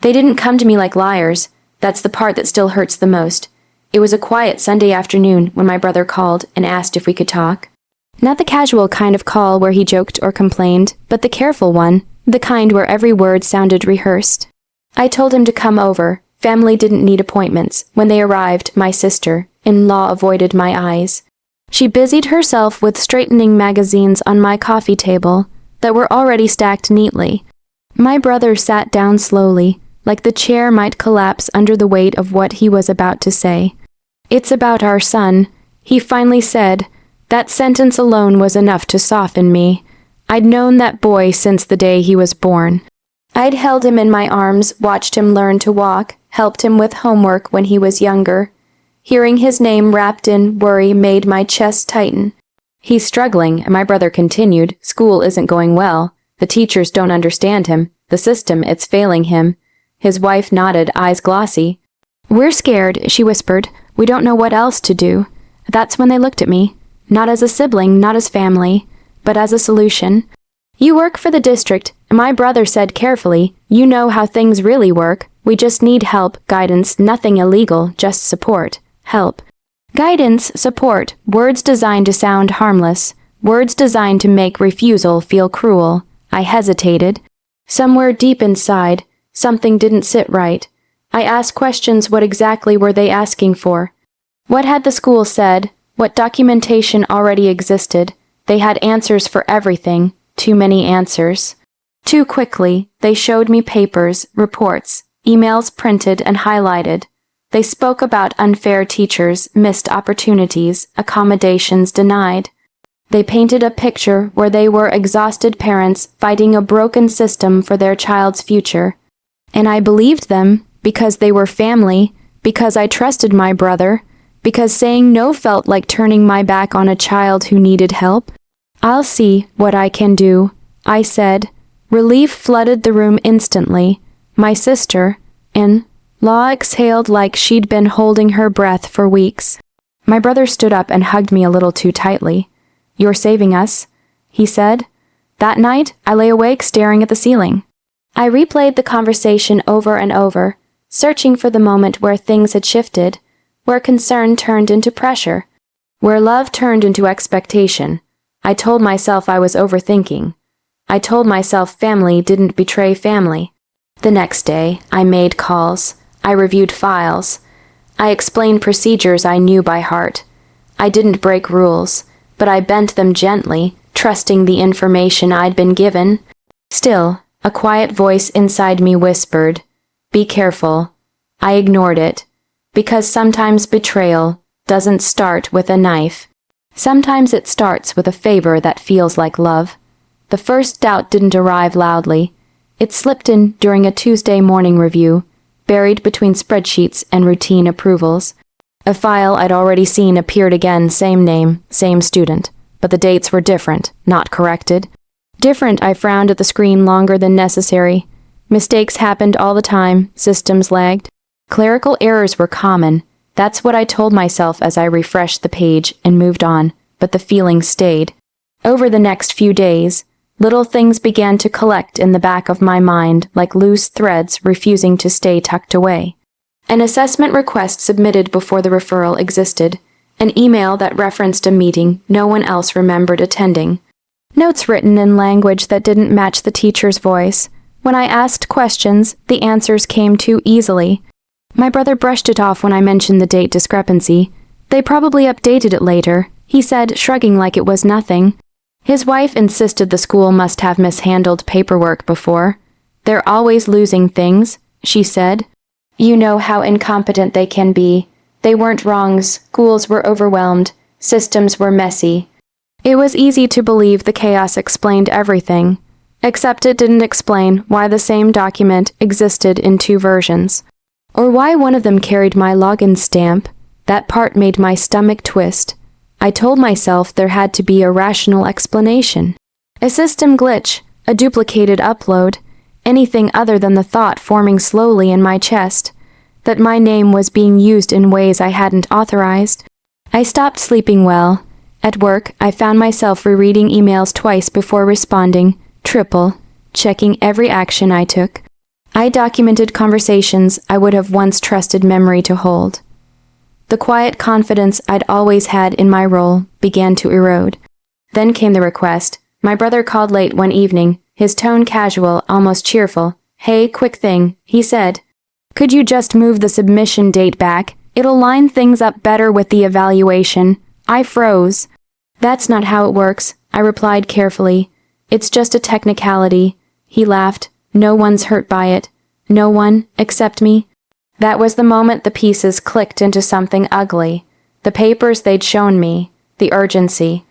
They didn't come to me like liars. That's the part that still hurts the most. It was a quiet Sunday afternoon when my brother called and asked if we could talk. Not the casual kind of call where he joked or complained, but the careful one, the kind where every word sounded rehearsed. I told him to come over. Family didn't need appointments. When they arrived, my sister-in-law avoided my eyes. She busied herself with straightening magazines on my coffee table that were already stacked neatly. My brother sat down slowly, like the chair might collapse under the weight of what he was about to say. "It's about our son," he finally said. That sentence alone was enough to soften me. I'd known that boy since the day he was born. I'd held him in my arms, watched him learn to walk, helped him with homework when he was younger. Hearing his name wrapped in worry made my chest tighten. "He's struggling," my brother continued. "School isn't going well. The teachers don't understand him. The system, it's failing him." His wife nodded, eyes glossy. "We're scared," she whispered. "We don't know what else to do." That's when they looked at me. Not as a sibling, not as family, but as a solution. "You work for the district," my brother said carefully. "You know how things really work. We just need help, guidance, nothing illegal, just support. Help." Guidance, support, words designed to sound harmless, words designed to make refusal feel cruel. I hesitated. Somewhere deep inside, something didn't sit right. I asked questions. What exactly were they asking for? What had the school said? What documentation already existed? They had answers for everything. Too many answers. Too quickly, they showed me papers, reports, emails printed and highlighted. They spoke about unfair teachers, missed opportunities, accommodations denied. They painted a picture where they were exhausted parents fighting a broken system for their child's future. And I believed them because they were family, because I trusted my brother, because saying no felt like turning my back on a child who needed help. "I'll see what I can do," I said. Relief flooded the room instantly. My sister-in-law exhaled like she'd been holding her breath for weeks. My brother stood up and hugged me a little too tightly. "You're saving us," he said. That night, I lay awake staring at the ceiling. I replayed the conversation over and over, searching for the moment where things had shifted, where concern turned into pressure, where love turned into expectation. I told myself I was overthinking. I told myself family didn't betray family. The next day, I made calls. I reviewed files. I explained procedures I knew by heart. I didn't break rules, but I bent them gently, trusting the information I'd been given. Still, a quiet voice inside me whispered, "Be careful." I ignored it, because sometimes betrayal doesn't start with a knife. Sometimes it starts with a favor that feels like love. The first doubt didn't arrive loudly. It slipped in during a Tuesday morning review, buried between spreadsheets and routine approvals. A file I'd already seen appeared again, same name, same student, but the dates were different, not corrected. Different. I frowned at the screen longer than necessary. Mistakes happened all the time, systems lagged. Clerical errors were common. That's what I told myself as I refreshed the page and moved on, but the feeling stayed. Over the next few days, little things began to collect in the back of my mind like loose threads refusing to stay tucked away. An assessment request submitted before the referral existed, an email that referenced a meeting no one else remembered attending, notes written in language that didn't match the teacher's voice. When I asked questions, the answers came too easily. My brother brushed it off when I mentioned the date discrepancy. "They probably updated it later," he said, shrugging like it was nothing. His wife insisted the school must have mishandled paperwork before. "They're always losing things," she said. "You know how incompetent they can be. They weren't wrongs. Schools were overwhelmed. Systems were messy." It was easy to believe the chaos explained everything, except it didn't explain why the same document existed in two versions, or why one of them carried my login stamp. That part made my stomach twist. I told myself there had to be a rational explanation. A system glitch, a duplicated upload, anything other than the thought forming slowly in my chest, that my name was being used in ways I hadn't authorized. I stopped sleeping well. At work, I found myself rereading emails twice before responding, triple, checking every action I took. I documented conversations I would have once trusted memory to hold. The quiet confidence I'd always had in my role began to erode. Then came the request. My brother called late one evening, his tone casual, almost cheerful. "Hey, quick thing," he said. "Could you just move the submission date back? It'll line things up better with the evaluation." I froze. "That's not how it works," I replied carefully. "It's just a technicality." He laughed. "No one's hurt by it. No one, except me." That was the moment the pieces clicked into something ugly. The papers they'd shown me, the urgency,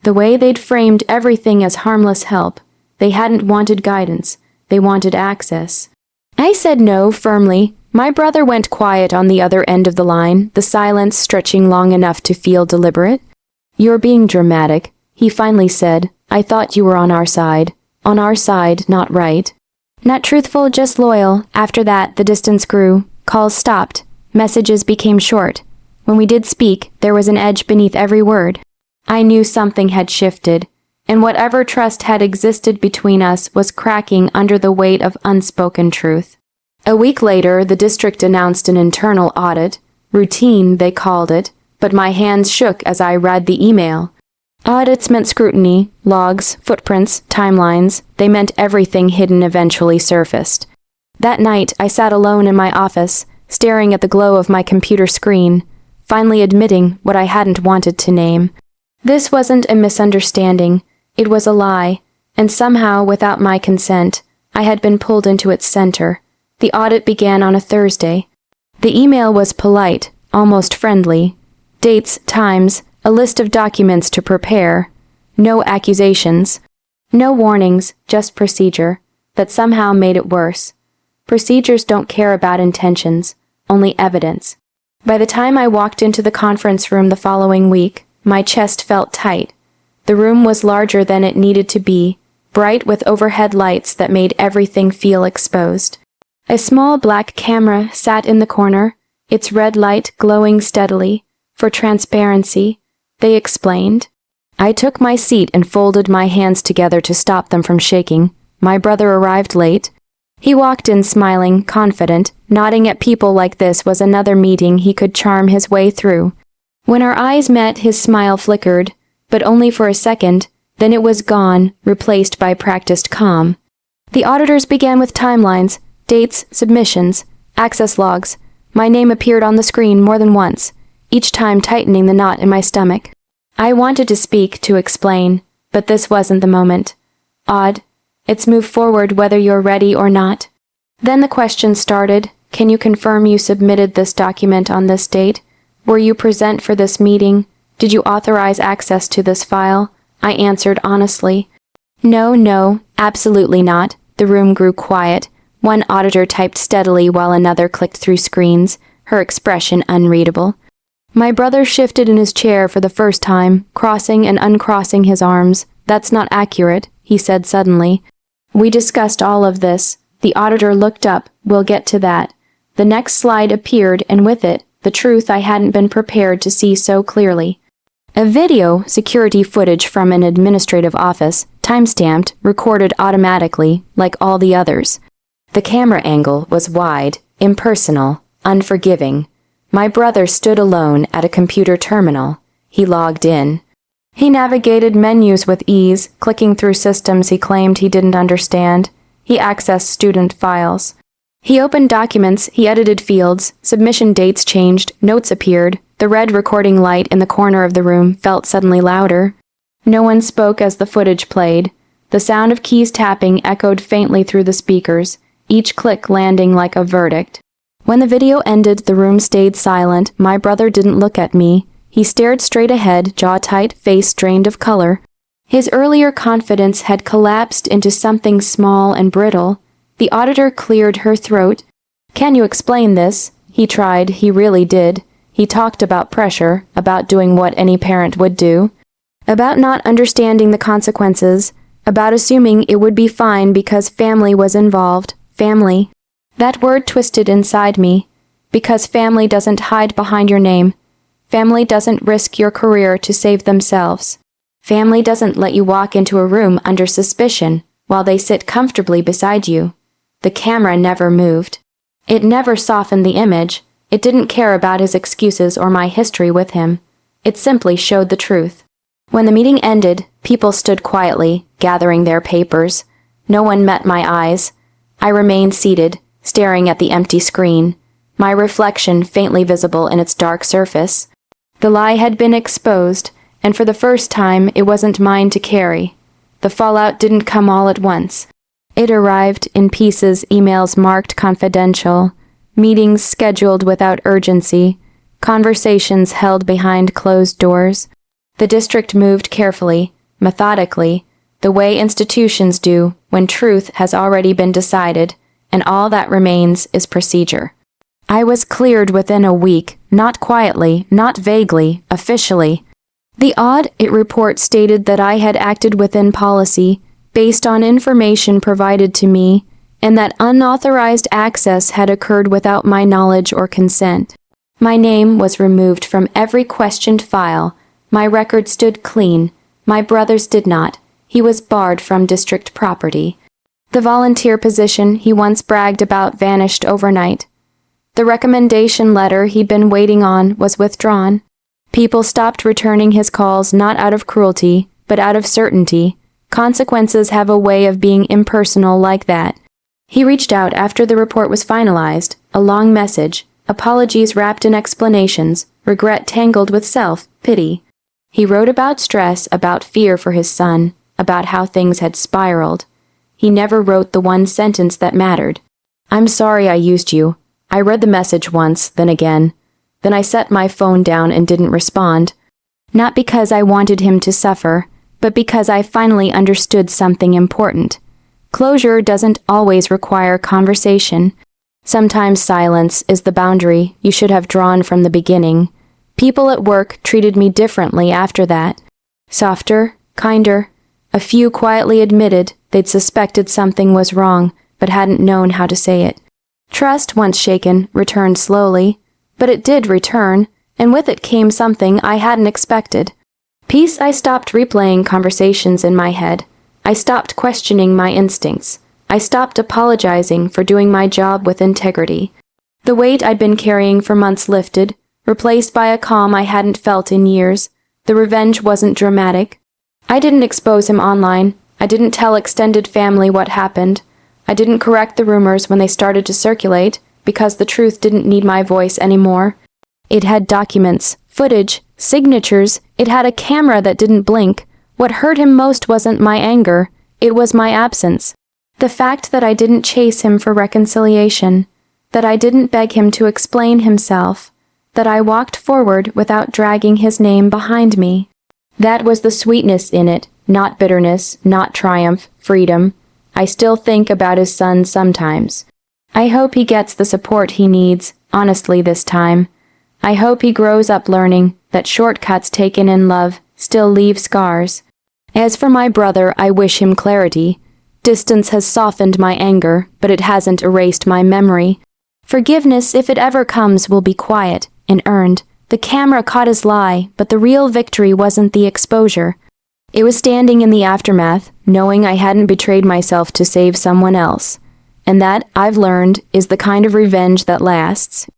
the way they'd framed everything as harmless help. They hadn't wanted guidance. They wanted access. I said no firmly. My brother went quiet on the other end of the line, the silence stretching long enough to feel deliberate. "You're being dramatic," he finally said. "I thought you were on our side. On our side, not right." Not truthful, just loyal. After that, the distance grew. Calls stopped. Messages became short. When we did speak, there was an edge beneath every word. I knew something had shifted, and whatever trust had existed between us was cracking under the weight of unspoken truth. A week later, the district announced an internal audit. Routine, they called it, but my hands shook as I read the email. Audits meant scrutiny, logs, footprints, timelines. They meant everything hidden eventually surfaced. That night, I sat alone in my office, staring at the glow of my computer screen, finally admitting what I hadn't wanted to name. This wasn't a misunderstanding. It was a lie, and somehow, without my consent, I had been pulled into its center. The audit began on a Thursday. The email was polite, almost friendly. Dates, times, a list of documents to prepare. No accusations. No warnings, just procedure. That somehow made it worse. Procedures don't care about intentions, only evidence. By the time I walked into the conference room the following week, my chest felt tight. The room was larger than it needed to be, bright with overhead lights that made everything feel exposed. A small black camera sat in the corner, its red light glowing steadily. For transparency, they explained. I took my seat and folded my hands together to stop them from shaking. My brother arrived late. He walked in smiling, confident, nodding at people like this was another meeting he could charm his way through. When our eyes met, his smile flickered, but only for a second, then it was gone, replaced by practiced calm. The auditors began with timelines, dates, submissions, access logs. My name appeared on the screen more than once, each time tightening the knot in my stomach. I wanted to speak, to explain, but this wasn't the moment. "Odd. It's move forward whether you're ready or not." Then the question started. "Can you confirm you submitted this document on this date? Were you present for this meeting? Did you authorize access to this file?" I answered honestly. No, absolutely not." The room grew quiet. One auditor typed steadily while another clicked through screens, her expression unreadable. My brother shifted in his chair for the first time, crossing and uncrossing his arms. "That's not accurate," he said suddenly. "We discussed all of this." The auditor looked up. "We'll get to that." The next slide appeared, and with it, the truth I hadn't been prepared to see so clearly. A video, security footage from an administrative office, time-stamped, recorded automatically, like all the others. The camera angle was wide, impersonal, unforgiving. My brother stood alone at a computer terminal. He logged in. He navigated menus with ease, clicking through systems he claimed he didn't understand. He accessed student files. He opened documents, he edited fields, submission dates changed, notes appeared. The red recording light in the corner of the room felt suddenly louder. No one spoke as the footage played. The sound of keys tapping echoed faintly through the speakers, each click landing like a verdict. When the video ended, the room stayed silent. My brother didn't look at me. He stared straight ahead, jaw tight, face drained of color. His earlier confidence had collapsed into something small and brittle. The auditor cleared her throat. "Can you explain this?" He tried, he really did. He talked about pressure, about doing what any parent would do, about not understanding the consequences, about assuming it would be fine because family was involved. Family. That word twisted inside me. Because family doesn't hide behind your name. Family doesn't risk your career to save themselves. Family doesn't let you walk into a room under suspicion while they sit comfortably beside you. The camera never moved. It never softened the image. It didn't care about his excuses or my history with him. It simply showed the truth. When the meeting ended, people stood quietly, gathering their papers. No one met my eyes. I remained seated, staring at the empty screen, my reflection faintly visible in its dark surface. The lie had been exposed, and for the first time it wasn't mine to carry. The fallout didn't come all at once. It arrived in pieces, emails marked confidential, meetings scheduled without urgency, conversations held behind closed doors. The district moved carefully, methodically, the way institutions do when truth has already been decided, and all that remains is procedure. I was cleared within a week, not quietly, not vaguely, officially. The Audit report stated that I had acted within policy, based on information provided to me, and that unauthorized access had occurred without my knowledge or consent. My name was removed from every questioned file. My record stood clean. My brother's did not. He was barred from district property. The volunteer position he once bragged about vanished overnight. The recommendation letter he'd been waiting on was withdrawn. People stopped returning his calls not out of cruelty, but out of certainty. Consequences have a way of being impersonal like that. He reached out after the report was finalized, a long message, apologies wrapped in explanations, regret tangled with self-pity. He wrote about stress, about fear for his son, about how things had spiraled. He never wrote the one sentence that mattered. I'm sorry I used you. I read the message once, then again. Then I set my phone down and didn't respond. Not because I wanted him to suffer, but because I finally understood something important. Closure doesn't always require conversation. Sometimes silence is the boundary you should have drawn from the beginning. People at work treated me differently after that. Softer, kinder. A few quietly admitted they'd suspected something was wrong, but hadn't known how to say it. Trust, once shaken, returned slowly. But it did return, and with it came something I hadn't expected. Peace. I stopped replaying conversations in my head. I stopped questioning my instincts. I stopped apologizing for doing my job with integrity. The weight I'd been carrying for months lifted, replaced by a calm I hadn't felt in years. The revenge wasn't dramatic. I didn't expose him online. I didn't tell extended family what happened. I didn't correct the rumors when they started to circulate, because the truth didn't need my voice anymore. It had documents, footage, signatures. It had a camera that didn't blink. What hurt him most wasn't my anger. It was my absence. The fact that I didn't chase him for reconciliation, that I didn't beg him to explain himself, that I walked forward without dragging his name behind me. That was the sweetness in it, not bitterness, not triumph, freedom. I still think about his son sometimes. I hope he gets the support he needs, honestly this time. I hope he grows up learning that shortcuts taken in love still leave scars. As for my brother, I wish him clarity. Distance has softened my anger, but it hasn't erased my memory. Forgiveness, if it ever comes, will be quiet and earned. The camera caught his lie, but the real victory wasn't the exposure. It was standing in the aftermath, knowing I hadn't betrayed myself to save someone else. And that, I've learned, is the kind of revenge that lasts.